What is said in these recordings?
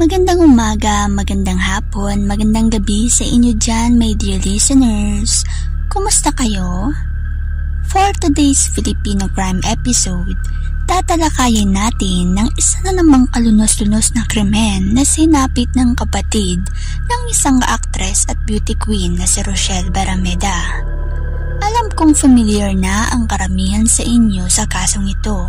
Magandang umaga, magandang hapon, magandang gabi sa inyo dyan, my dear listeners. Kumusta kayo? For today's Filipino crime episode, tatalakayin natin ng isa na namang kalunos-lunos na krimen na sinapit ng kapatid ng isang aktres at beauty queen na si Rochelle Barameda. Alam kong familiar na ang karamihan sa inyo sa kasong ito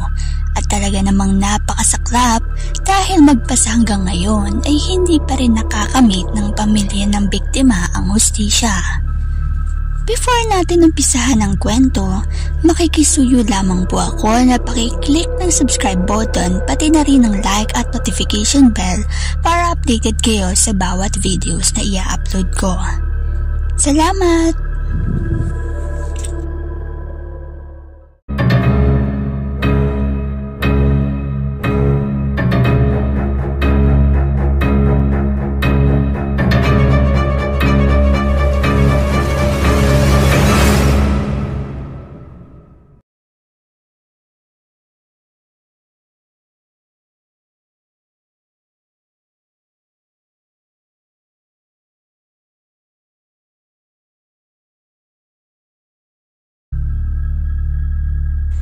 at talaga namang napakasaklap dahil magpasa hanggang ngayon ay hindi pa rin nakakamit ng pamilya ng biktima ang hustisya. Before natin umpisahan ang kwento, makikisuyo lamang po ako na pakiclick ng subscribe button pati na rin ng like at notification bell para updated kayo sa bawat videos na i-upload ko. Salamat!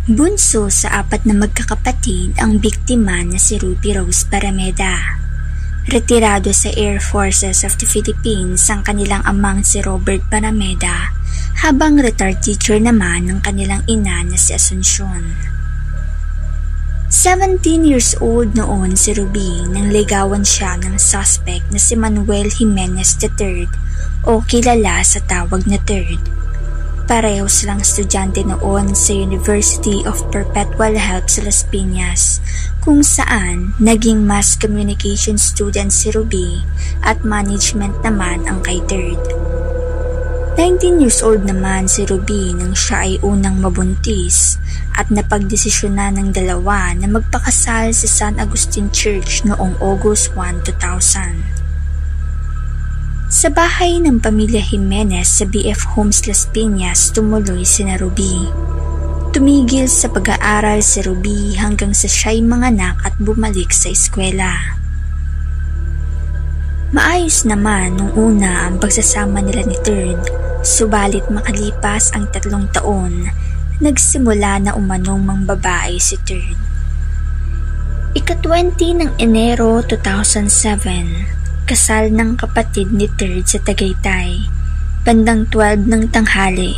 Bunso sa 4 na magkakapatid ang biktima na si Ruby Rose Barameda. Retirado sa Air Forces of the Philippines ang kanilang amang si Robert Barameda, habang retired teacher naman ng kanilang ina na si Asuncion. 17 years old noon si Ruby nang ligawan siya ng suspect na si Manuel Jimenez III o kilala sa tawag na Third. Pareho silang estudyante noon sa University of Perpetual Help sa Las Piñas, kung saan naging mass communication student si Ruby at management naman ang kay Third. 19 years old naman si Ruby nang siya ay unang mabuntis at napagdesisyonan ng dalawa na magpakasal sa San Agustin Church noong August 1, 2000. Sa bahay ng pamilya Jimenez sa BF Homes Las Piñas tumuloy sina Ruby. Tumigil sa pag-aaral si Ruby hanggang sa siya'y manganak at bumalik sa eskwela. Maayos naman nung una ang pagsasama nila ni Third, subalit makalipas ang 3 taon, nagsimula na umanong mangbabae si Third. Ika-20 ng Enero 2007, kasal ng kapatid ni Third sa Tagaytay. Bandang 12 ng tanghali,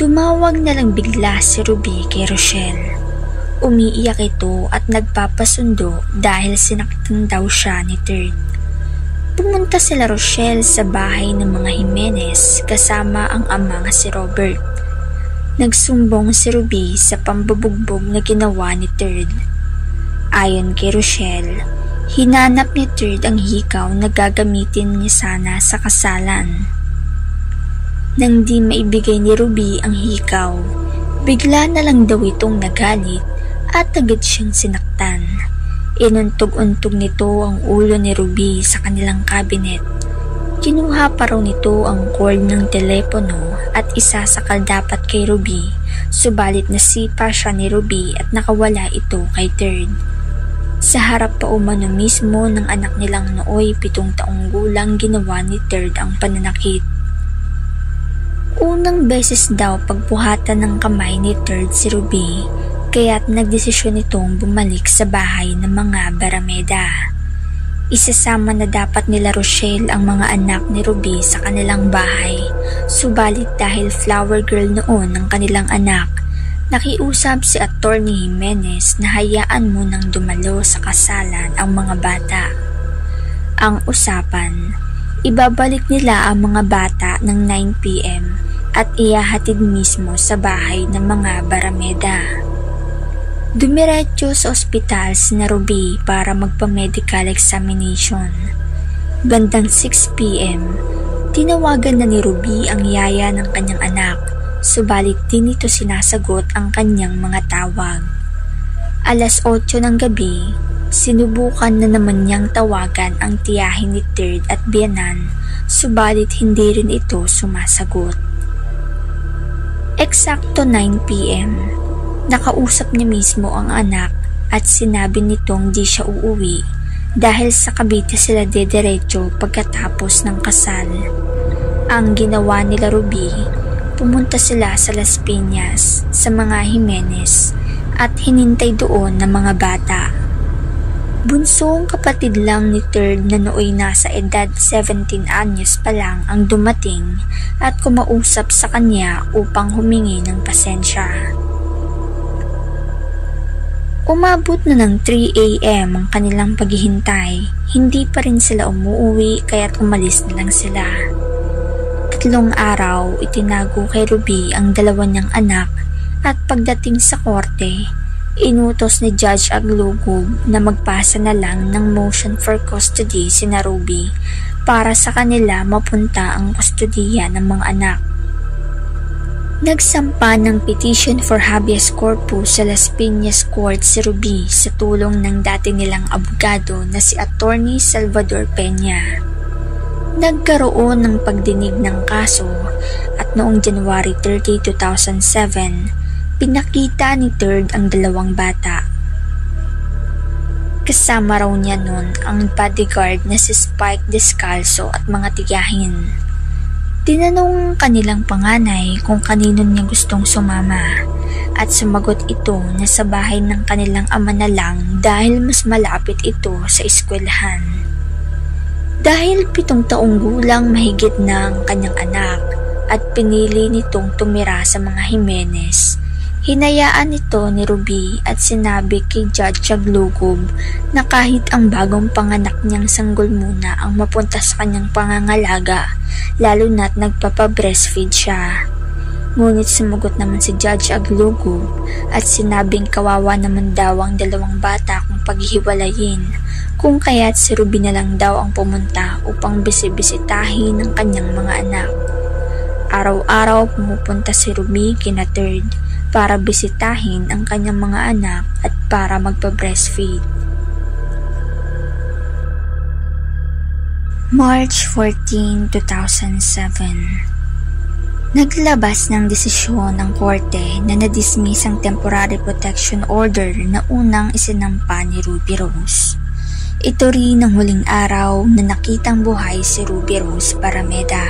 tumawag na lang bigla si Ruby kay Rochelle. Umiiyak ito at nagpapasundo dahil sinaktan daw siya ni Third. Pumunta sila Rochelle sa bahay ng mga Jimenez kasama ang ama nga si Robert. Nagsumbong si Ruby sa pambubugbog na ginawa ni Third. Ayon kay Rochelle, hinanap ni Third ang hikaw na gagamitin niya sana sa kasalan. Nang di maibigay ni Ruby ang hikaw, bigla na lang daw itong nagalit at agad siyang sinaktan. Inuntog-untog nito ang ulo ni Ruby sa kanilang cabinet. Kinuha pa raw nito ang cord ng telepono at isasakal dapat kay Ruby, subalit nasipa siya ni Ruby at nakawala ito kay Third. Sa harap pa umano mismo ng anak nilang nooy 7 taong gulang ginawa ni Third ang pananakit. Unang beses daw pagbuhatan ng kamay ni Third si Ruby, kaya't nagdesisyon itong bumalik sa bahay ng mga Barameda. Isasama na dapat nila Rochelle ang mga anak ni Ruby sa kanilang bahay, subalit dahil flower girl noon ng kanilang anak, nakiusap si Attorney Jimenez na hayaan mo nang dumalo sa kasalan ang mga bata. Ang usapan, ibabalik nila ang mga bata ng 9 p.m. at ihahatid mismo sa bahay ng mga Barameda. Dumiretso sa ospital si Ruby para magpa-medical examination. Bandang 6 p.m., tinawagan na ni Ruby ang yaya ng kanyang anak, subalit di nito sinasagot ang kanyang mga tawag. Alas 8 ng gabi, sinubukan na naman niyang tawagan ang tiyahin ni Third at biyanan, subalit hindi rin ito sumasagot. Eksakto 9 p.m., nakausap niya mismo ang anak at sinabi nitong di siya uuwi dahil sa Cavite sila dediretso pagkatapos ng kasal. Ang ginawa nila Ruby, pumunta sila sa Las Piñas sa mga Jimenez at hinintay doon ng mga bata. Bunsong kapatid lang ni Third na nooy nasa edad 17 anyos pa lang ang dumating at kumausap sa kanya upang humingi ng pasensya. Umabot na ng 3 AM ang kanilang paghihintay, hindi pa rin sila umuwi kaya't umalis na lang sila. 3 araw itinago kay Ruby ang 2 niyang anak at pagdating sa korte, inutos ni Judge Aglugub na magpasa na lang ng motion for custody sina Ruby para sa kanila mapunta ang kustodiya ng mga anak. Nagsampa ng petition for habeas corpus sa Las Piñas Court si Ruby sa tulong ng dati nilang abogado na si Attorney Salvador Peña. Nagkaroon ng pagdinig ng kaso at noong January 30, 2007, pinakita ni Third ang 2 bata. Kasama raw niya nun ang bodyguard na si Spike Descalzo at mga tiyahin. Tinanong kanilang panganay kung kanino niya gustong sumama at sumagot ito na sa bahay ng kanilang ama na lang dahil mas malapit ito sa eskwelahan. Dahil 7 taong gulang mahigit na ang kanyang anak at pinili nitong tumira sa mga Jimenez, hinayaan ito ni Ruby at sinabi kay Judge Aglugub na kahit ang bagong panganak niyang sanggol muna ang mapunta sa kanyang pangangalaga, lalo na't nagpapa-breastfeed siya. Ngunit sumagot naman si Judge Aglugub at sinabing kawawa naman daw ang 2 bata kung paghihiwalayin, kung kaya't si Ruby na lang daw ang pumunta upang bisibisitahin ng kanyang mga anak. Araw-araw pumupunta si Ruby kina Third para bisitahin ang kanyang mga anak at para magpa-breastfeed. March 14, 2007. Naglabas ng desisyon ng korte na na-dismiss ang temporary protection order na unang isinampa ni Ruby Rose. Ito rin ang huling araw na nakitang buhay si Ruby Rose Parameda.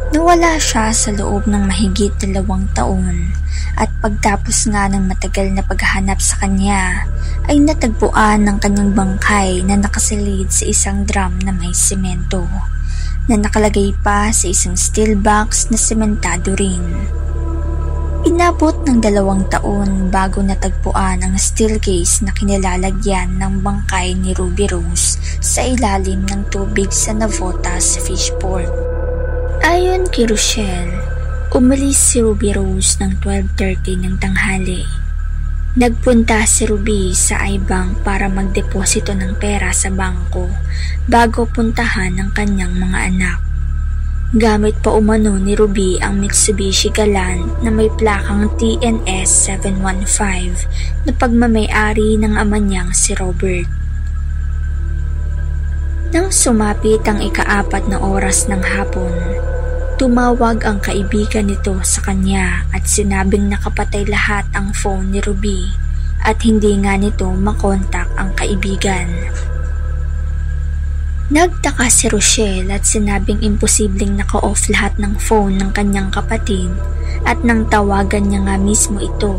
Nawala siya sa loob ng mahigit 2 taon at pagtapos nga ng matagal na paghahanap sa kanya ay natagpuan ng kanyang bangkay na nakasilid sa isang drum na may semento na nakalagay pa sa isang steel box na sementado rin. Inabot ng 2 taon bago natagpuan ang steel case na kinilalagyan ng bangkay ni Ruby Rose sa ilalim ng tubig sa Navotas Fishport. Ayon kay Rochelle, umalis si Ruby Rose ng 12:30 ng tanghali. Nagpunta si Ruby sa iBank para magdeposito ng pera sa bangko bago puntahan ng kanyang mga anak. Gamit pa umano ni Ruby ang Mitsubishi Galant na may plakang TNS 715 na pagmamay-ari ng ama niyang si Robert. Nang sumapit ang 4 na oras ng hapon, tumawag ang kaibigan nito sa kanya at sinabing nakapatay lahat ang phone ni Ruby at hindi nga nito makontak ang kaibigan. Nagtaka si Rochelle at sinabing imposibleng naka-off lahat ng phone ng kanyang kapatid at nang tawagan niya nga mismo ito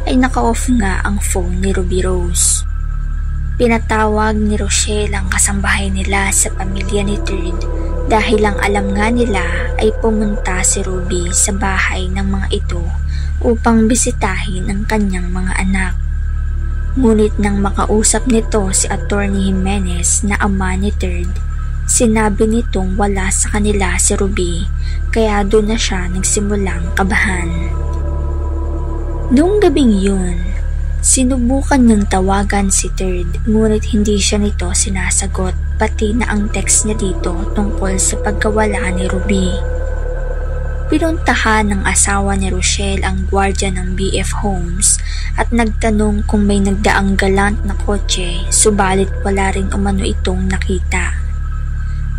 ay naka-off nga ang phone ni Ruby Rose. Pinatawag ni Rochelle ang kasambahay nila sa pamilya ni Third dahil ang alam nga nila ay pumunta si Ruby sa bahay ng mga ito upang bisitahin ang kanyang mga anak. Ngunit nang makausap nito si Attorney Jimenez na ama ni Third, sinabi nitong wala sa kanila si Ruby kaya doon na siya nagsimulang kabahan. Noong gabing yun, sinubukan niyang tawagan si Third ngunit hindi siya nito sinasagot pati na ang text niya dito tungkol sa pagkawala ni Ruby. Pinuntahan ng asawa ni Rochelle ang gwardiya ng BF Homes at nagtanong kung may nagdaang galant na kotse subalit wala rin umano itong nakita.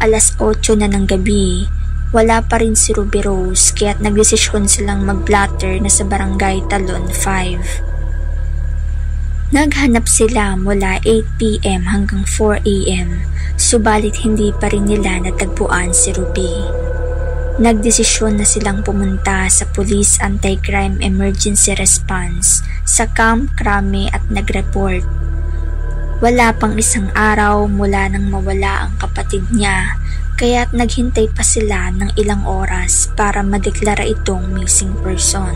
8:00 na ng gabi, wala pa rin si Ruby Rose kaya't nagdesisyon silang mag-blatter na sa barangay Talon 5. Naghanap sila mula 8 p.m. hanggang 4 a.m. subalit hindi pa rin nila natagpuan si Ruby. Nagdesisyon na silang pumunta sa Police Anti-Crime Emergency Response sa Camp Crame at nag-report. Wala pang isang araw mula nang mawala ang kapatid niya, kaya't naghintay pa sila ng ilang oras para madeklara itong missing person.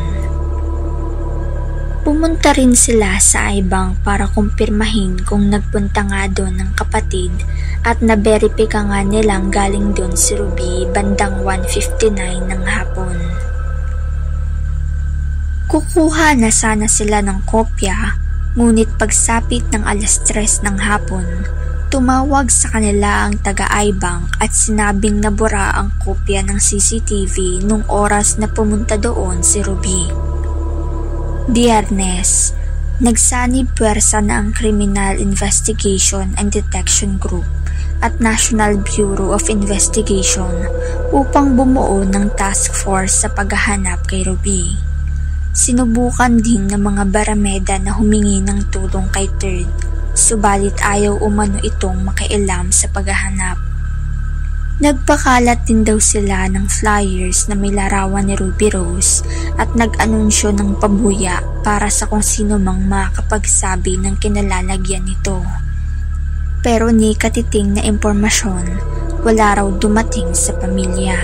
Pumunta rin sila sa Aibang para kumpirmahin kung nagpunta nga doon ng kapatid at naberipika nga nilang galing doon si Ruby bandang 1:59 ng hapon. Kukuha na sana sila ng kopya, ngunit pagsapit ng 3:00 ng hapon, tumawag sa kanila ang taga-Aibang at sinabing nabura ang kopya ng CCTV nung oras na pumunta doon si Ruby. Biyernes, nagsanib puwersa na ang Criminal Investigation and Detection Group at National Bureau of Investigation upang bumuo ng task force sa paghahanap kay Ruby. Sinubukan din ng mga barameda na humingi ng tulong kay Third, subalit ayaw umano itong makialam sa paghahanap. Nagpakalat din daw sila ng flyers na may larawan ni Ruby Rose at nag-anunsyo ng pabuya para sa kung sino mang makakapagsabi ng kinalalagyan nito. Pero ni katiting na impormasyon, wala raw dumating sa pamilya.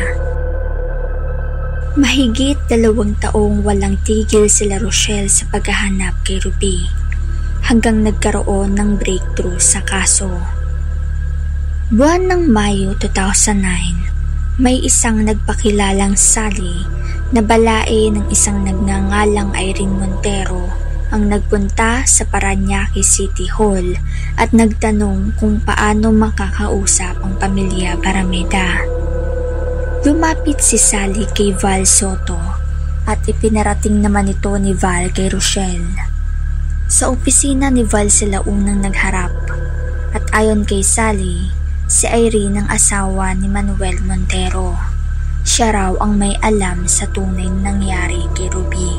Mahigit 2 taong walang tigil sila Rochelle sa paghahanap kay Ruby, hanggang nagkaroon ng breakthrough sa kaso. Buwan ng Mayo 2009, may isang nagpakilalang Sally na balae ng isang nagngangalang Irene Montero ang nagpunta sa Parañaque City Hall at nagtanong kung paano makakausap ang pamilya Barameda. Lumapit si Sally kay Val Soto at ipinarating naman ito ni Val kay Rochelle. Sa opisina ni Val sila unang nagharap at ayon kay Sally, si Irene ang asawa ni Manuel Montero. Siya raw ang may alam sa tunay nangyari kay Ruby.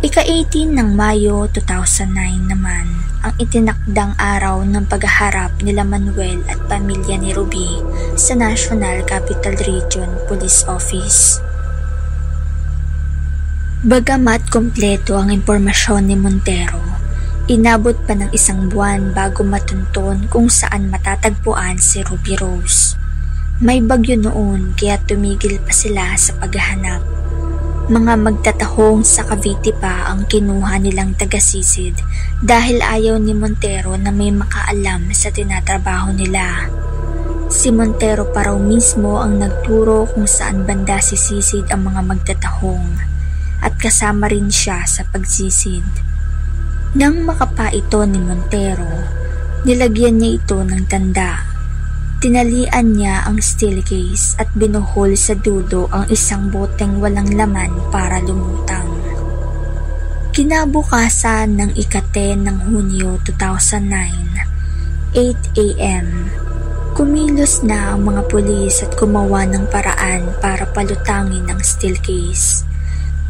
Ika-18 ng Mayo 2009 naman ang itinakdang araw ng paghaharap nila Manuel at pamilya ni Ruby sa National Capital Region Police Office. Bagamat kompleto ang impormasyon ni Montero, inabot pa ng 1 buwan bago matunton kung saan matatagpuan si Ruby Rose. May bagyo noon kaya tumigil pa sila sa paghahanap. Mga magtatahong sa Cavite pa ang kinuha nilang taga-sisid dahil ayaw ni Montero na may makaalam sa tinatrabaho nila. Si Montero pa raw mismo ang nagturo kung saan banda sisisid ang mga magtatahong at kasama rin siya sa pagsisid. Nang makapa ito ni Montero, nilagyan niya ito ng tanda. Tinalian niya ang steel case at binuhol sa dulo ang isang boteng walang laman para lumutang. Kinabukasan ng ika-10 ng Hunyo 2009, 8 a.m., kumilos na ang mga pulis at gumawa ng paraan para palutangin ang steel case.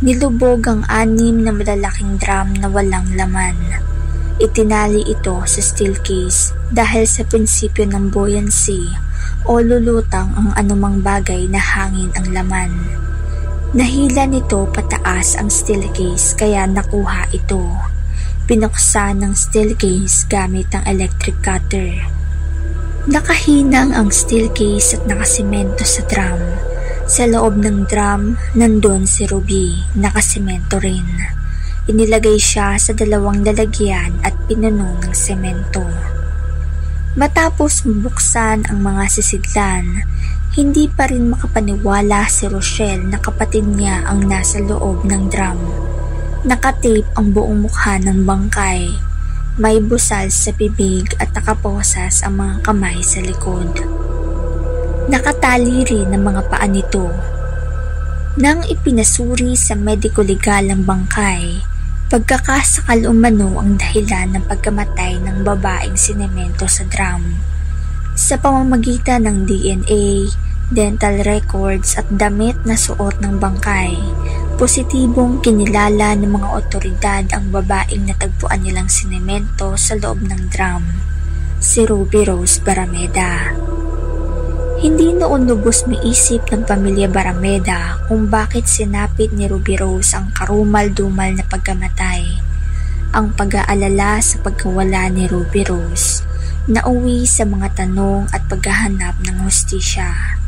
Nilubog ang 6 na malalaking drum na walang laman. Itinali ito sa steel case dahil sa prinsipyo ng buoyancy o lulutang ang anumang bagay na hangin ang laman. Nahila nito pataas ang steel case kaya nakuha ito. Pinuksan ng steel case gamit ang electric cutter. Nakahinang ang steel case at nakasemento sa drum. Sa loob ng drum, nandun si Ruby, nakasemento rin. Inilagay siya sa 2 lalagyan at pinuno ng semento. Matapos mabuksan ang mga sisidlan, hindi pa rin makapaniwala si Rochelle na kapatid niya ang nasa loob ng drum. Nakatape ang buong mukha ng bangkay. May busal sa bibig at nakaposas ang mga kamay sa likod. Nakatali rin ang mga paa nito. Nang ipinasuri sa mediko-legal ang bangkay, pagkakasakal umano ang dahilan ng pagkamatay ng babaeng sinemento sa drum. Sa pamamagitan ng DNA, dental records at damit na suot ng bangkay. Positibong kinilala ng mga otoridad ang babaeng natagpuan nilang sinemento sa loob ng drum, si Ruby Rose Barameda. Hindi noon lubos maisip ng pamilya Barameda kung bakit sinapit ni Ruby Rose ang karumal-dumal na pagkamatay. Ang pag-aalala sa pagkawala ni Ruby Rose nauwi sa mga tanong at paghahanap ng hustisya.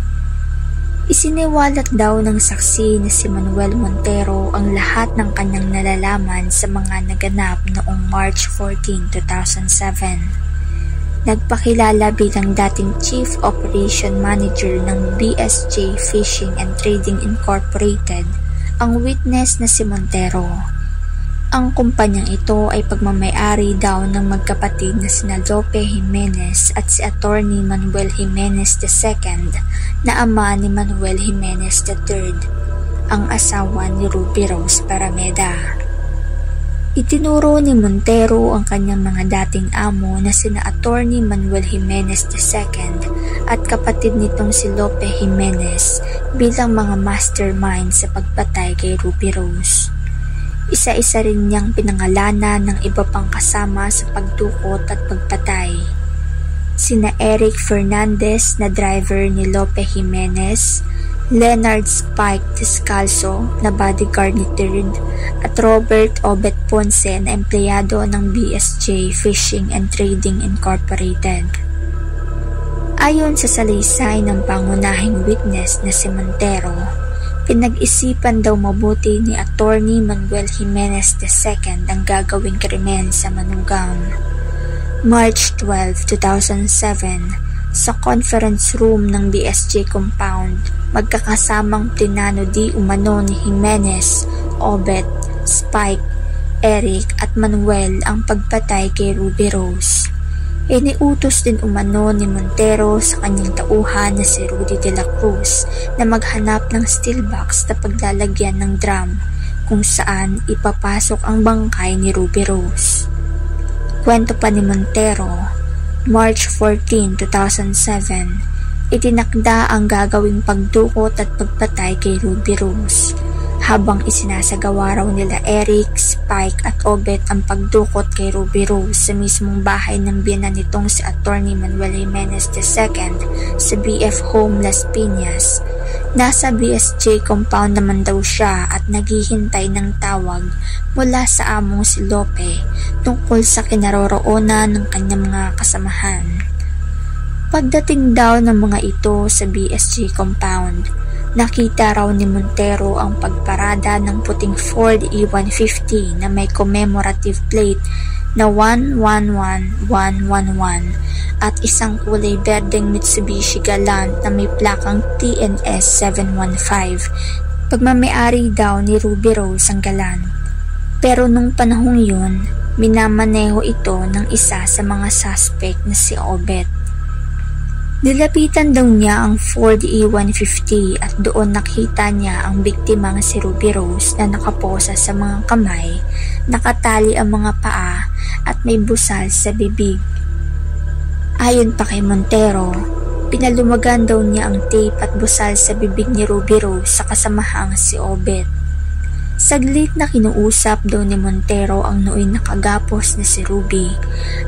Isiniwalat daw ng saksi na si Manuel Montero ang lahat ng kanyang nalalaman sa mga naganap noong March 14, 2007. Nagpakilala bilang dating Chief Operation Manager ng BSJ Fishing and Trading Incorporated ang witness na si Montero. Ang kumpanyang ito ay pagmamay-ari daw ng magkapatid na sina Lope Jimenez at si Attorney Manuel Jimenez II na ama ni Manuel Jimenez III, ang asawa ni Ruby Rose Barameda. Itinuro ni Montero ang kanyang mga dating amo na sina Attorney Manuel Jimenez II at kapatid nitong si Lope Jimenez bilang mga mastermind sa pagpatay kay Ruby Rose. Isa-isa rin niyang pinangalanan ng iba pang kasama sa pagdukot at pagpatay. Sina Eric Fernandez na driver ni Lope Jimenez, Leonard Spike Descalzo na bodyguard ni Third, at Robert Obet Ponce na empleyado ng BSJ Fishing and Trading Incorporated. Ayon sa salaysay ng pangunahing witness na si Montero, pinag-isipan daw mabuti ni Attorney Manuel Jimenez II ang gagawing krimen sa Manugang. March 12, 2007, sa conference room ng BSJ compound, magkakasamang plinano di umano ni Jimenez, Obet, Spike, Eric at Manuel ang pagpatay kay Ruby Rose. Iniutos din umano ni Montero sa kanyang tauhan na si Rudy de la Cruz na maghanap ng steel box na paglalagyan ng drum kung saan ipapasok ang bangkay ni Ruby Rose. Kwento pa ni Montero, March 14, 2007, itinakda ang gagawing pagdukot at pagpatay kay Ruby Rose. Habang isinasagawa raw nila Eric, Spike at Obet ang pagdukot kay Ruby Rose sa mismong bahay ng biyenan nitong si Attorney Manuel Jimenez II sa BF Home Las Piñas. Nasa BSJ compound naman daw siya at naghihintay ng tawag mula sa among si Lope tungkol sa kinaroroonan ng kanyang mga kasamahan. Pagdating daw ng mga ito sa BSJ compound, nakita raw ni Montero ang pagparada ng puting Ford E150 na may commemorative plate na 111111 at isang kulay berdeng Mitsubishi Galant na may plakang TNS 715. Pagmamay-ari daw ni Ruby Rose ang Galant. Pero nung panahong yun, minamaneho ito ng isa sa mga suspect na si Obet. Nilapitan daw niya ang Ford E150 at doon nakita niya ang biktimang si Ruby Rose na nakaposa sa mga kamay, nakatali ang mga paa at may busal sa bibig. Ayon pa kay Montero, pinalumagan daw niya ang tape at busal sa bibig ni Ruby Rose sa kasamahang si Obet. Saglit na kinuusap daw ni Montero ang nooy nakagapos na si Ruby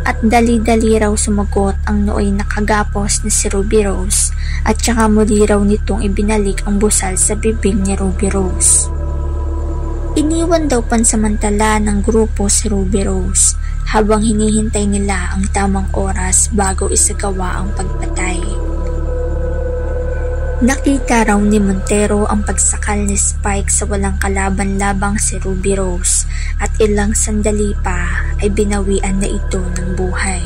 at dali-dali raw sumagot ang nooy nakagapos na si Ruby Rose at saka muli raw nitong ibinalik ang busal sa bibig ni Ruby Rose. Iniwan daw pansamantala ng grupo si Ruby Rose habang hinihintay nila ang tamang oras bago isagawa ang pagpatay. Nakita raw ni Montero ang pagsakal ni Spike sa walang kalaban-labang si Ruby Rose at ilang sandali pa ay binawian na ito ng buhay.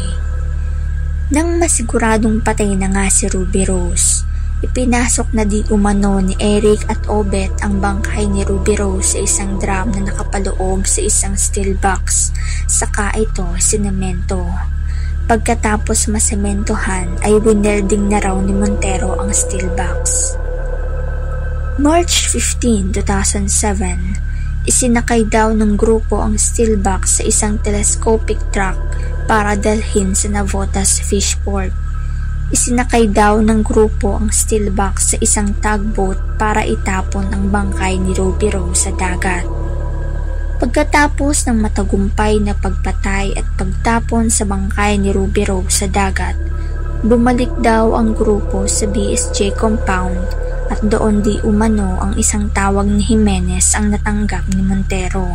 Nang masiguradong patay na nga si Ruby Rose, ipinasok na di umano ni Eric at Obet ang bangkay ni Ruby Rose sa isang drum na nakapaloob sa isang steel box, saka ito sinemento. Pagkatapos masementohan ay winelding na raw ni Montero ang steel box. March 15, 2007, isinakay daw ng grupo ang steel box sa isang telescopic truck para dalhin sa Navotas Fishport. Isinakay daw ng grupo ang steel box sa isang tugboat para itapon ang bangkay ni Ruby Rose sa dagat. Pagkatapos ng matagumpay na pagpatay at pagtapon sa bangkay ni Ruby Rose sa dagat, bumalik daw ang grupo sa BSJ compound at doon di umano ang isang tawag ni Jimenez ang natanggap ni Montero.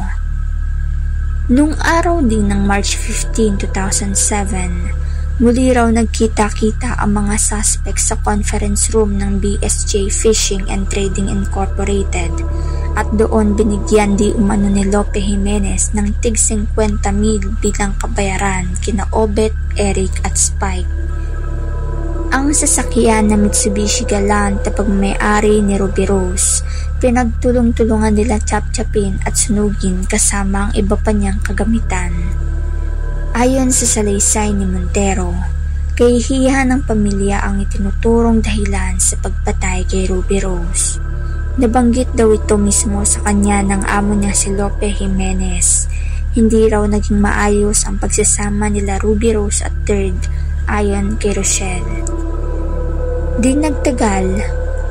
Nung araw din ng March 15, 2007, muli raw nagkita-kita ang mga suspect sa conference room ng BSJ Fishing and Trading Incorporated at doon binigyan di umano ni Lope Jimenez ng tig 50,000 bilang kabayaran kina Obet, Eric at Spike. Ang sasakyan na Mitsubishi Galant na pagmay-ari ni Ruby Rose, pinagtulong-tulungan nila chap-chapin at sunugin kasama ang iba pa niyang kagamitan. Ayon sa salaysay ni Montero, kahihiyan ng pamilya ang itinuturong dahilan sa pagpatay kay Ruby Rose. Nabanggit daw ito mismo sa kanya ng amo niya si Lope Jimenez. Hindi raw naging maayos ang pagsasama nila Ruby Rose at Third ayon kay Rochelle. Di nagtagal,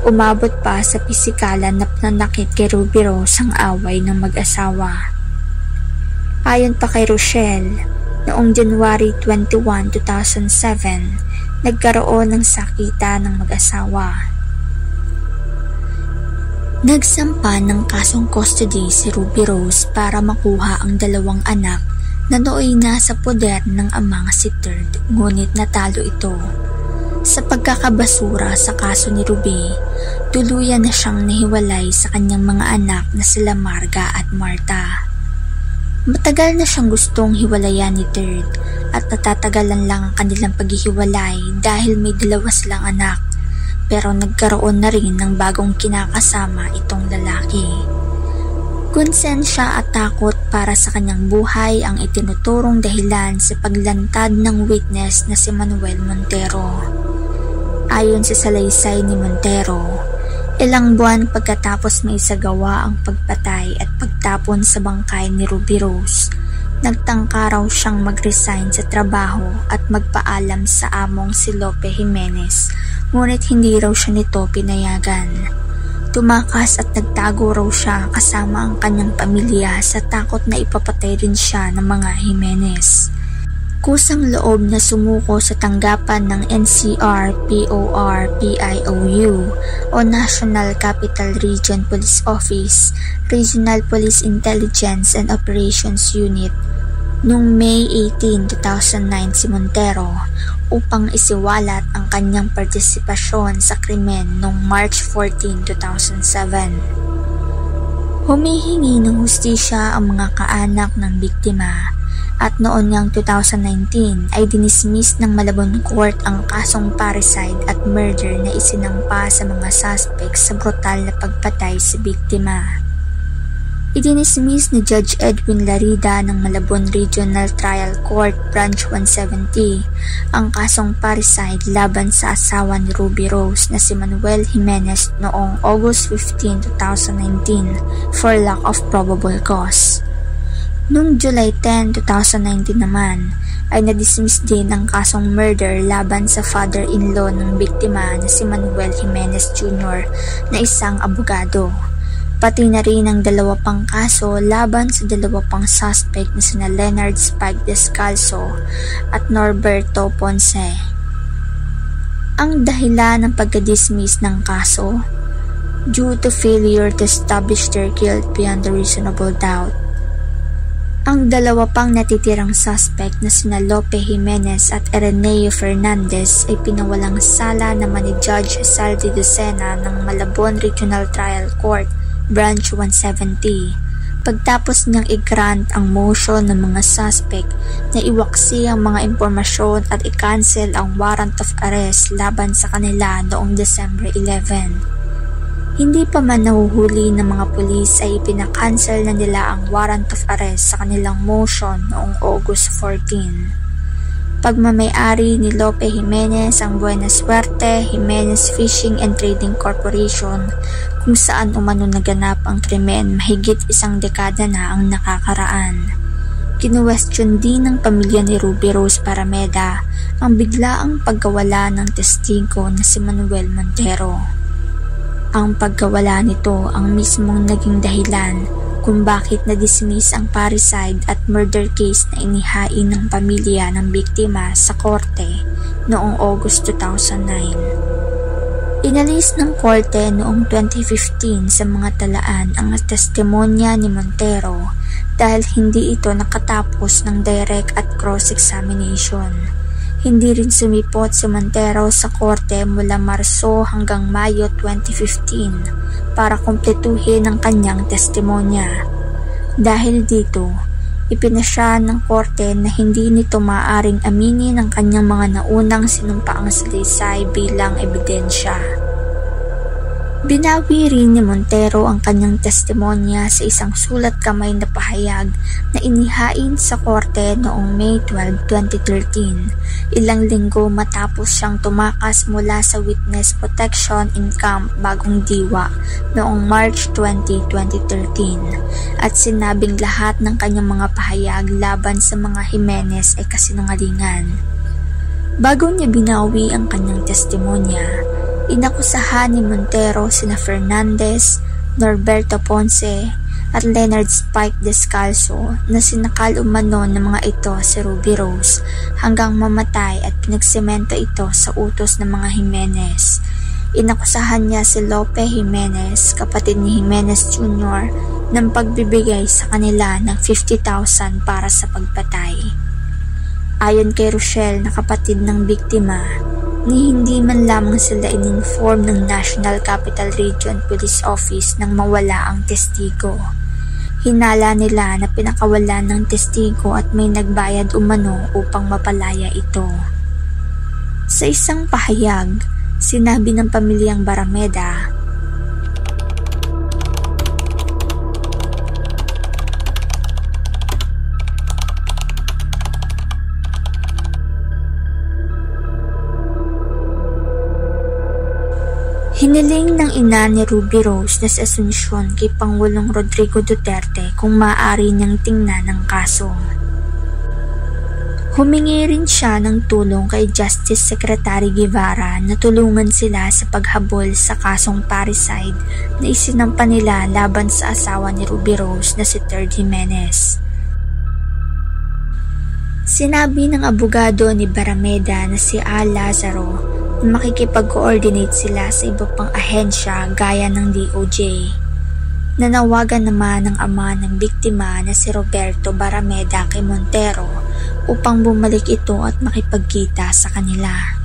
umabot pa sa pisikalan na pananakit kay Ruby Rose ang away ng mag-asawa. Ayon pa kay Rochelle, noong January 21, 2007, nagkaroon ng sakita ng mag-asawa. Nagsampa ng kasong custody si Ruby Rose para makuha ang dalawang anak na nooy nasa poder ng amang si Third, ngunit natalo ito. Sa pagkakabasura sa kaso ni Ruby, tuluyan na siyang nahiwalay sa kanyang mga anak na sila Marga at Marta. Matagal na siyang gustong hiwalayan ni Third at natatagalan lang ang kanilang paghihiwalay dahil may dalawa silang anak, pero nagkaroon na rin ng bagong kinakasama itong lalaki. Konsensya at takot para sa kanyang buhay ang itinuturong dahilan sa paglantad ng witness na si Manuel Montero. Ayon sa salaysay ni Montero, ilang buwan pagkatapos maisagawa ang pagpatay at pagtapon sa bangkay ni Ruby Rose, nagtangka raw siyang mag-resign sa trabaho at magpaalam sa among si Lope Jimenez, ngunit hindi raw siya nito pinayagan. Tumakas at nagtago raw siya kasama ang kanyang pamilya sa takot na ipapatay rin siya ng mga Jimenez. Kusang loob na sumuko sa tanggapan ng NCR-POR-PIOU o National Capital Region Police Office, Regional Police Intelligence and Operations Unit noong May 18, 2009 si Montero upang isiwalat ang kanyang partisipasyon sa krimen noong March 14, 2007. Humihingi ng hustisya ang mga kaanak ng biktima at noon ngang 2019 ay dinismiss ng Malabon Court ang kasong parricide at murder na isinampa sa mga suspects sa brutal na pagpatay sa biktima. Idinismiss ni Judge Edwin Larida ng Malabon Regional Trial Court Branch 170 ang kasong parricide laban sa asawa ni Ruby Rose na si Manuel Jimenez noong August 15, 2019 for lack of probable cause. Noong July 10, 2019 naman ay nadismiss din ang kasong murder laban sa father-in-law ng biktima na si Manuel Jimenez Jr. na isang abogado. Pati na rin ang dalawa pang kaso laban sa dalawa pang suspect na sina Leonard Spike Descalzo at Norberto Ponce. Ang dahilan ng pagka-dismiss ng kaso, due to failure to establish their guilt beyond a reasonable doubt. Ang dalawa pang natitirang suspect na sina Lope Jimenez at Areneo Fernandez ay pinawalang sala naman ni Judge Saldi Lucena ng Malabon Regional Trial Court Branch 170 pagtapos niyang i-grant ang motion ng mga suspect na iwaksi ang mga impormasyon at i-cancel ang warrant of arrest laban sa kanila noong December 11. Hindi pa man nahuhuli ng mga pulis ay ipinakancel na nila ang warrant of arrest sa kanilang motion noong August 14. Pagmamay-ari ni Lope Jimenez ang Buena Suerte Jimenez Fishing and Trading Corporation kung saan umano naganap ang krimen mahigit isang dekada na ang nakakaraan. Kinuwestiyon din ng pamilya ni Ruby Rose Barameda ang biglaang pagkawala ng testigo na si Manuel Montero. Ang pagkawala nito ang mismong naging dahilan kung bakit na-dismiss ang parricide at murder case na inihain ng pamilya ng biktima sa korte noong August 2009. Inalis ng korte noong 2015 sa mga talaan ang testimonya ni Montero dahil hindi ito nakatapos ng direct at cross-examination. Hindi rin sumipot si Montero sa korte mula Marso hanggang Mayo 2015 para kumpletuhin ang kanyang testimonya. Dahil dito, ipinasya ng korte na hindi nito maaaring aminin ang kanyang mga naunang sinumpaang salaysay bilang ebidensya. Binawi rin ni Montero ang kanyang testimonya sa isang sulat kamay na pahayag na inihain sa korte noong May 12, 2013, ilang linggo matapos siyang tumakas mula sa Witness Protection in Camp Bagong Diwa noong March 20, 2013 at sinabing lahat ng kanyang mga pahayag laban sa mga Jimenez ay kasinungalingan. Bago niya binawi ang kanyang testimonya, inakusahan ni Montero sina Fernandez, Norberto Ponce at Leonard Spike Descalzo na sinakal umano ng mga ito si Ruby Rose hanggang mamatay at pinagsemento ito sa utos ng mga Jimenez. Inakusahan niya si Lope Jimenez, kapatid ni Jimenez Jr., ng pagbibigay sa kanila ng 50,000 para sa pagpatay. Ayon kay Rochelle na kapatid ng biktima, ni hindi man lamang sila in-inform ng National Capital Region Police Office nang mawala ang testigo. Hinala nila na pinakawalan ng testigo at may nagbayad umano upang mapalaya ito. Sa isang pahayag, sinabi ng pamilyang Barameda, hiniling ng ina ni Ruby Rose na si Asuncion kay Pangulong Rodrigo Duterte kung maaari niyang tingnan ang kaso. Humingi rin siya ng tulong kay Justice Secretary Guevara na tulungan sila sa paghabol sa kasong parricide na isinampa nila laban sa asawa ni Ruby Rose na si Third Jimenez. Sinabi ng abogado ni Barameda na si Al Lazaro na makikipag-coordinate sila sa iba pang ahensya gaya ng DOJ. Nanawagan naman ng ama ng biktima na si Roberto Barameda kay Montero upang bumalik ito at makipagkita sa kanila.